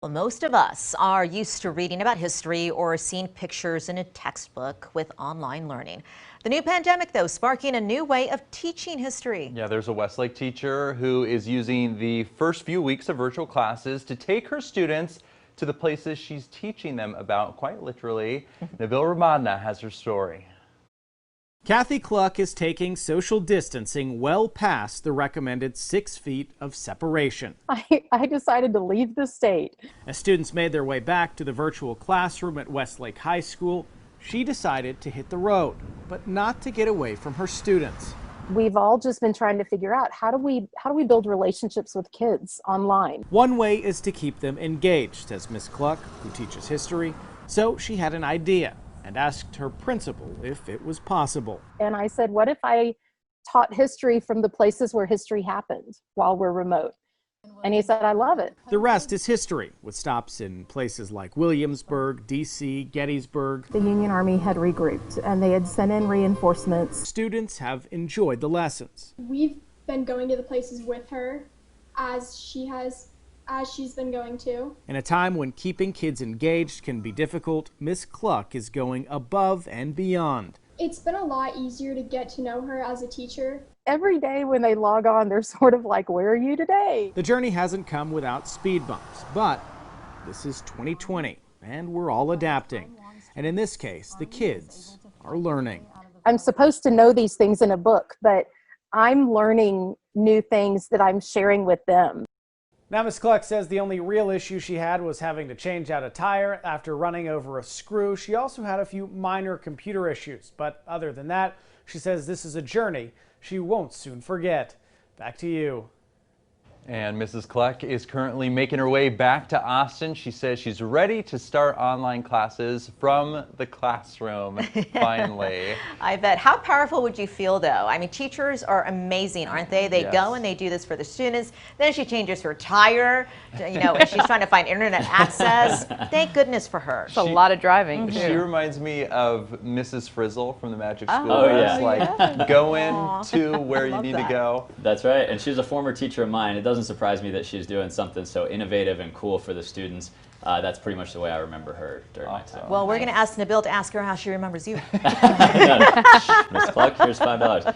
Well, most of us are used to reading about history or seeing pictures in a textbook with online learning. The new pandemic, though, sparking a new way of teaching history. Yeah, there's a Westlake teacher who is using the first few weeks of virtual classes to take her students to the places she's teaching them about, quite literally. Nabil Remadna has her story. Kathy Cluck is taking social distancing well past the recommended 6 feet of separation. I decided to leave the state. As students made their way back to the virtual classroom at Westlake High School, she decided to hit the road, but not to get away from her students. We've all just been trying to figure out how do we build relationships with kids online. One way is to keep them engaged, says Miss Cluck, who teaches history. So she had an idea and asked her principal if it was possible. And I said, what if I taught history from the places where history happened while we're remote? And he said, I love it. The rest is history, with stops in places like Williamsburg, D.C., Gettysburg. The Union Army had regrouped and they had sent in reinforcements. Students have enjoyed the lessons. We've been going to the places with her as she's been going to. In a time when keeping kids engaged can be difficult, Miss Cluck is going above and beyond. It's been a lot easier to get to know her as a teacher. Every day when they log on, they're sort of like, where are you today? The journey hasn't come without speed bumps, but this is 2020 and we're all adapting. And in this case, the kids are learning. I'm supposed to know these things in a book, but I'm learning new things that I'm sharing with them. Now, Ms. Cluck says the only real issue she had was having to change out a tire after running over a screw. She also had a few minor computer issues, but other than that, she says this is a journey she won't soon forget. Back to you. And Mrs. Cluck is currently making her way back to Austin. She says she's ready to start online classes from the classroom, finally. I bet. How powerful would you feel, though? I mean, teachers are amazing, aren't they? They go and they do this for the students. Then she changes her tire, and she's trying to find internet access. Thank goodness for her. It's a lot of driving, too. She reminds me of Mrs. Frizzle from the Magic School. Oh, yeah. It's like, go in to where you need to go. That's right. And she's a former teacher of mine. It doesn't surprise me that she's doing something so innovative and cool for the students. That's pretty much the way I remember her during my time. Well, we're going to ask Nabil to ask her how she remembers you. Miss Cluck, here's $5.